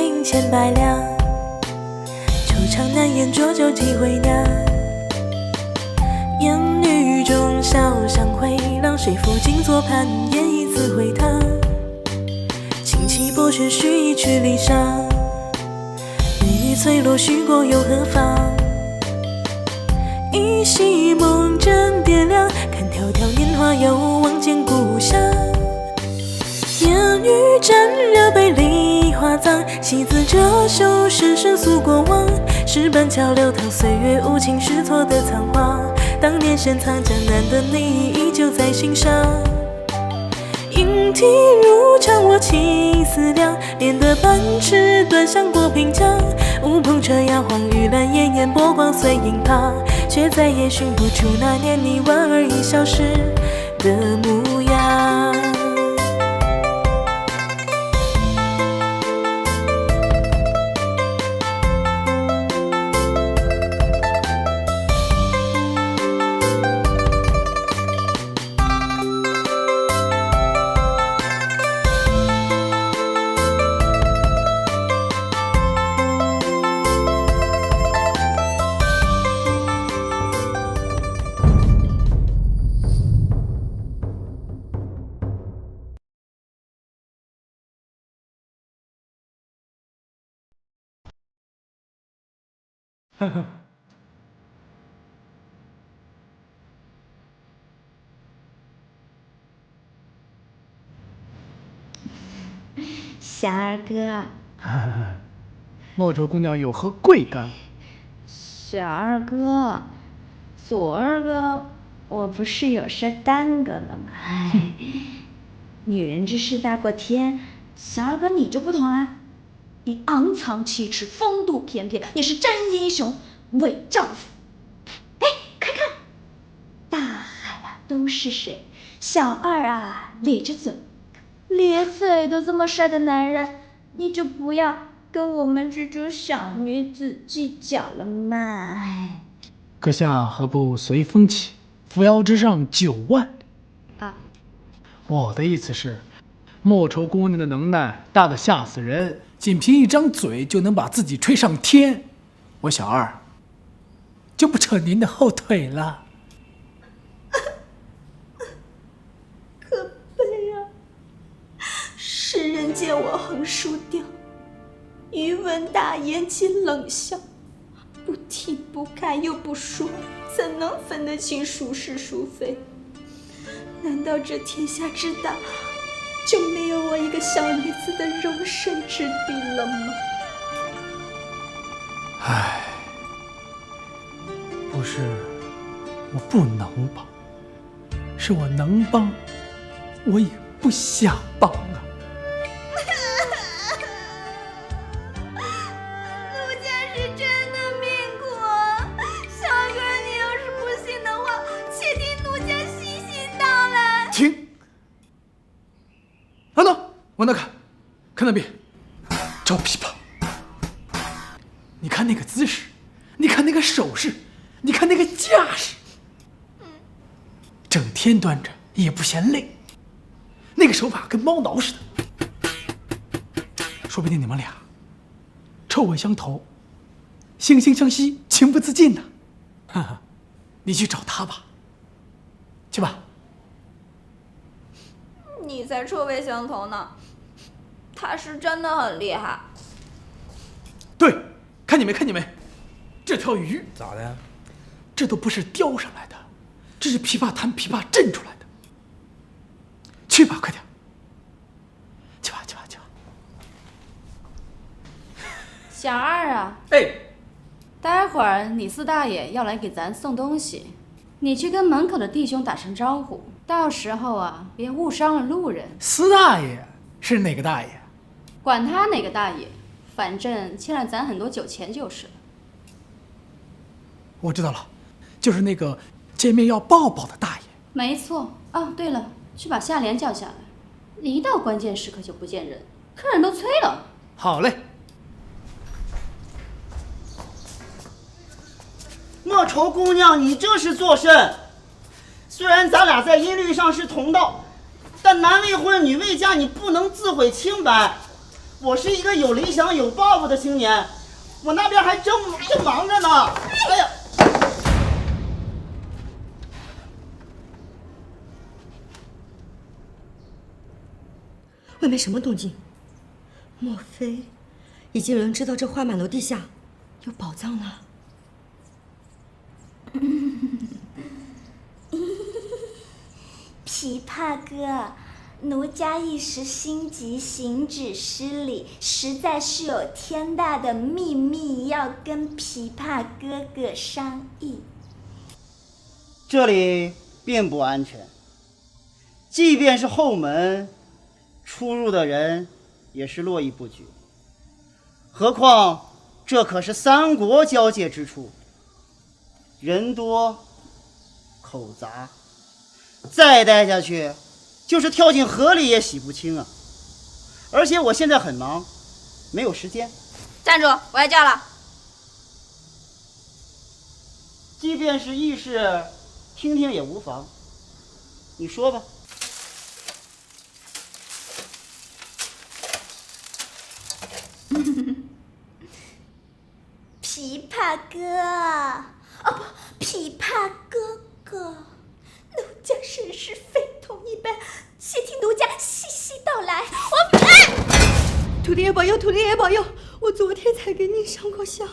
银千百两，惆怅难言，浊酒几回酿。烟雨中小巷回廊，谁抚镜坐盘烟一字回堂。轻骑薄雪须一曲离殇，日翠落许过又何妨？依稀梦枕点亮，看迢迢年华又望见故乡。烟雨沾热杯梨花脏，戏子折袖深深诉过往。石板桥流淌岁月无情试错的仓皇，当年深藏江南的你依旧在心上。莺啼如常我情思量，连得半尺端详过平江。乌篷车摇晃玉兰烟烟，波光碎影旁，却再也寻不出那年你莞尔一笑时的模样。呵呵，小二哥，莫愁姑娘有何贵干？小二哥，左二哥，我不是有事耽搁了吗？哎，女人之事大过天，小二哥你就不同啦，你昂藏气质，风度翩翩，你是真英雄，伪丈夫。哎，看看，大海啊都是水，小二啊咧着嘴，咧嘴都这么帅的男人，你就不要跟我们这种小女子计较了嘛。哎，阁下何不随风起，扶摇直上9万里？啊，我的意思是，莫愁姑娘的能耐大得吓死人，仅凭一张嘴就能把自己吹上天，我小二就不扯您的后腿了。可悲啊！世人见我横竖刁，余闻大言及冷笑，不提不看又不说，怎能分得清孰是孰非？难道这天下之大，就没有我一个小女子的容身之地了吗？唉，不是我不能帮，是我能帮，我也不想帮啊。奴家是真的命苦啊！小哥，你要是不信的话，且听奴家细细道来。停！等等，往那看，看那边，赵琵琶。你看那个姿势，你看那个手势，你看那个架势，整天端着也不嫌累，那个手法跟猫挠似的，说不定你们俩臭味相投，惺惺相惜，情不自禁呢。哈哈，你去找他吧，去吧。你才臭味相投呢，他是真的很厉害。对，看见没？看见没？这条鱼咋的？这都不是钓上来的，这是琵琶弹琵琶震出来的。去吧，快点！去吧，去吧，去吧！小二啊，哎，待会儿你四大爷要来给咱送东西，你去跟门口的弟兄打声招呼，到时候啊，别误伤了路人。司大爷是哪个大爷？管他哪个大爷，反正欠了咱很多酒钱就是了。我知道了，就是那个见面要抱抱的大爷。没错。哦，对了，去把夏莲叫下来，一到关键时刻就不见人，客人都催了。好嘞。莫愁姑娘，你这是作甚？虽然咱俩在音律上是同道，但男未婚女未嫁，你不能自毁清白。我是一个有理想、有抱负的青年，我那边还正忙着呢。哎呀！外面什么动静？莫非已经有人知道这花满楼地下有宝藏了？琵琶哥，奴家一时心急，行止失礼，实在是有天大的秘密要跟琵琶哥哥商议。这里并不安全，即便是后门，出入的人也是络绎不绝。何况这可是三国交界之处，人多口杂，再待下去就是跳进河里也洗不清啊！而且我现在很忙，没有时间。站住！我要叫了。即便是议事，听听也无妨。你说吧。琵琶哥，哦不，琵琶哥哥，奴家甚是非同一般，且听奴家细细道来。土地爷保佑，土地爷保佑！我昨天才给您上过香。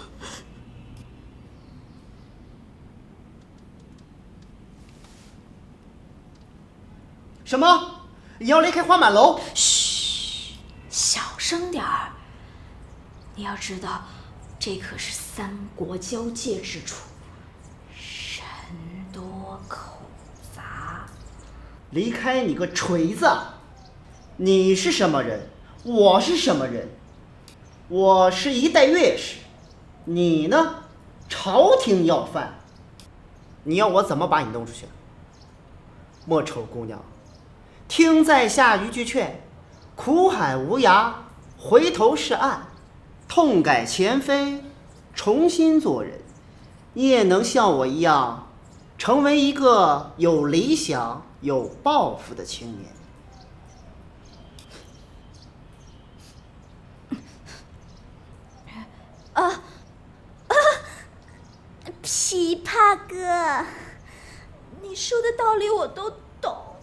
什么？你要离开花满楼？嘘，小声点儿。你要知道，这可是三国交界之处，人多口杂。离开你个锤子！你是什么人？我是什么人？我是一代乐士，你呢？朝廷要犯。你要我怎么把你弄出去？莫愁姑娘，听在下一句劝，苦海无涯，回头是岸，痛改前非，重新做人。你也能像我一样，成为一个有理想、有抱负的青年。琵琶哥，你说的道理我都懂，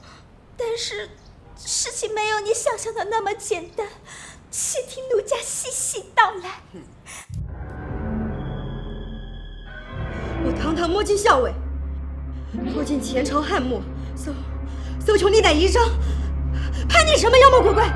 但是事情没有你想象的那么简单，且听奴家细细道来。我堂堂摸金校尉，拖进前朝汉墓，搜求历代遗章，攀你什么妖魔鬼怪？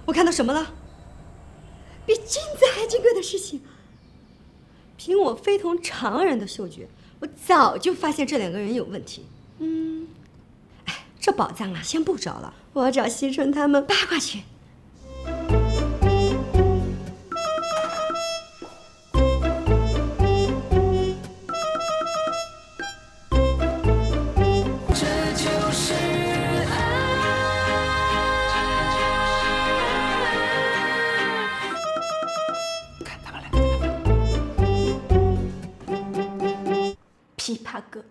我看到什么了？比金子还金贵的事情。凭我非同常人的嗅觉，我早就发现这两个人有问题。这宝藏啊，先不找了，我要找惜春他们八卦去。琵琶哥，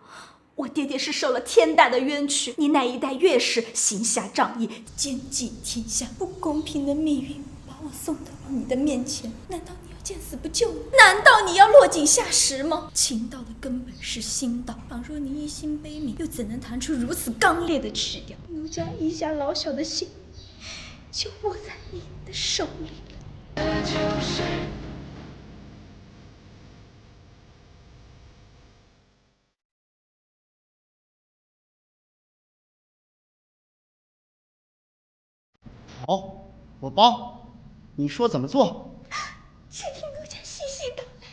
我爹爹是受了天大的冤屈，你乃一代乐士，行侠仗义，兼济天下，不公平的命运把我送到了你的面前，难道你要见死不救吗？难道你要落井下石吗？情道的根本是心道，倘若你一心悲悯，又怎能弹出如此刚烈的曲调？奴家一家老小的心就握在你的手里了。好，我包，你说怎么做？且听奴家细细道来。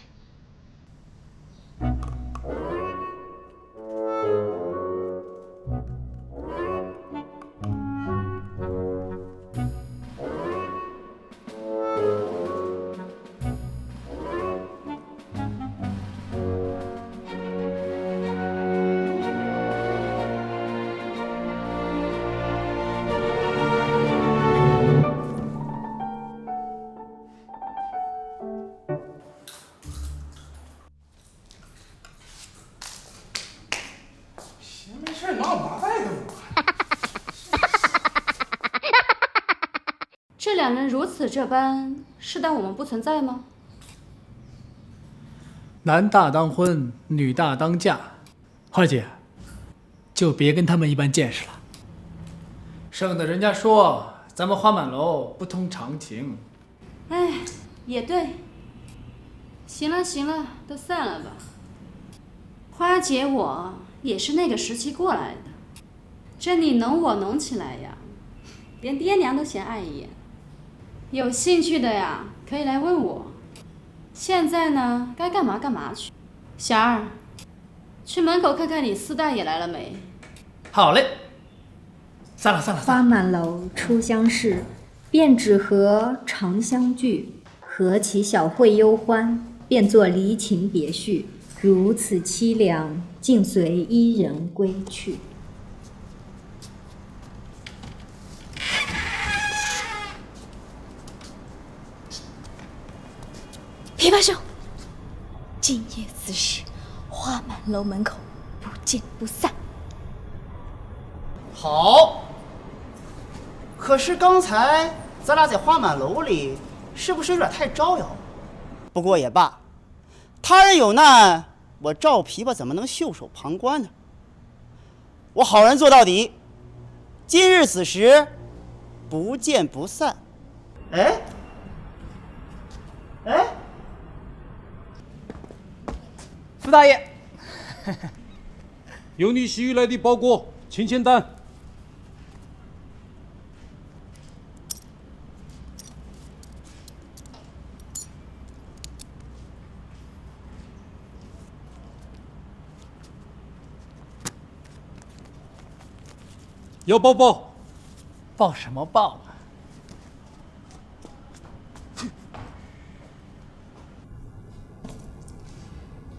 如此这般，是当我们不存在吗？男大当婚，女大当嫁，花姐，就别跟他们一般见识了。省得人家说咱们花满楼不通常情。哎，也对。行了行了，都散了吧。花姐我也是那个时期过来的，这你侬我侬起来呀，连爹娘都嫌碍眼。有兴趣的呀，可以来问我。现在呢，该干嘛干嘛去。小二，去门口看看你四大爷来了没？好嘞。散了。花满楼初相识，便只和长相聚。何其小会幽欢，便作离情别绪。如此凄凉，竟随伊人归去。琵琶兄，今夜此时，花满楼门口不见不散。好。可是刚才咱俩在花满楼里，是不是有点太招摇？不过也罢，他人有难，我赵琵琶怎么能袖手旁观呢？我好人做到底，今日此时，不见不散。哎，四大爷，有你西域来的包裹，请签单。要抱抱？抱什么抱啊？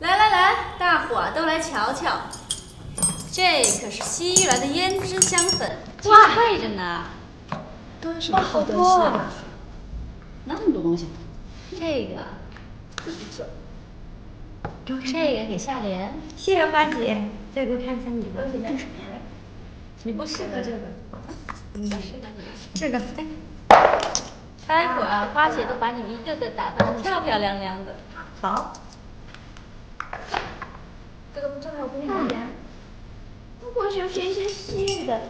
来，大伙儿都来瞧瞧，这可是西域来的胭脂香粉，哇，贵着呢。都有什么好东西啊？那么多东西，这个给夏莲，谢谢花姐，再给我看一下你的。这什么呀？你不适合这个，你适合你这个，待会儿花姐都把你一个个打扮得漂漂亮亮的。好。这个不正好我给你拿点。我想选一些新的，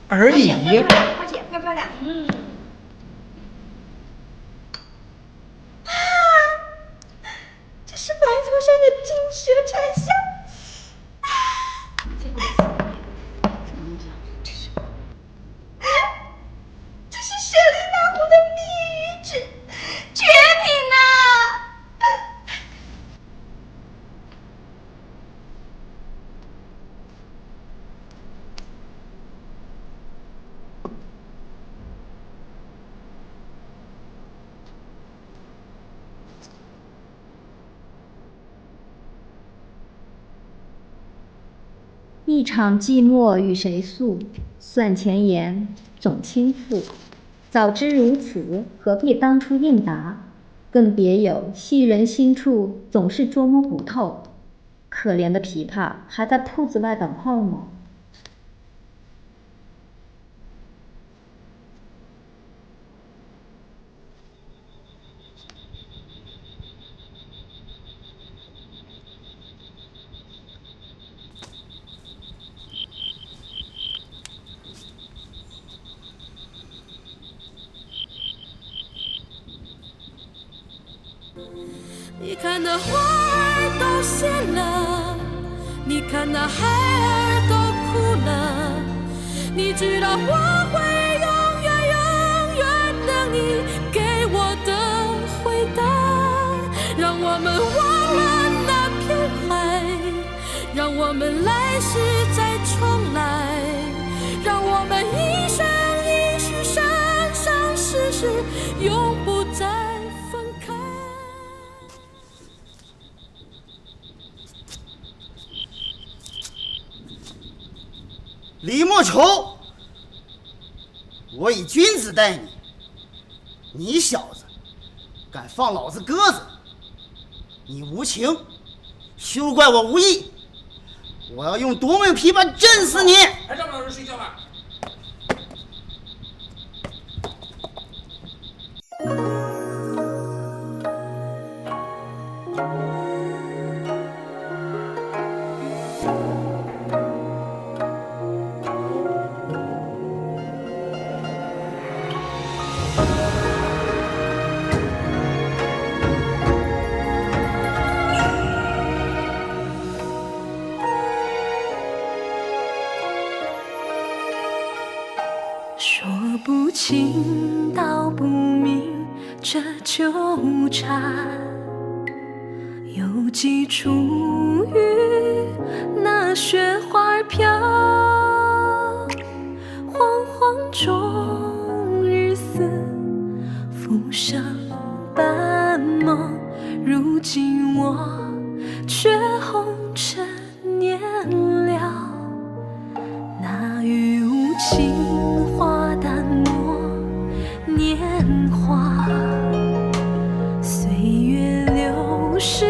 而已。花姐漂不漂亮？这是白头山的金蛇沉香。这是舍利那湖的蜜语纸，绝品呐！一场寂寞与谁诉？算前言总倾覆。早知如此，何必当初应答？更别有戏人心处，总是捉摸不透。可怜的琵琶还在铺子外等候吗？你看那花儿都谢了，你看那孩儿都哭了，你知道我会永远等你给我的回答。让我们忘了那片海，让我们来世再重来，让我们一生一世生生世世永不再分开。李莫愁，我以君子待你，你小子敢放老子鸽子，你无情，休怪我无义，我要用夺命琵琶震死你！还让不让人睡觉了？说不清道不明这纠缠，有几处雨那雪花飘，惶惶中日思，浮生半梦，如今我却红尘年了。那雨无情，花淡漠年华，岁月流逝，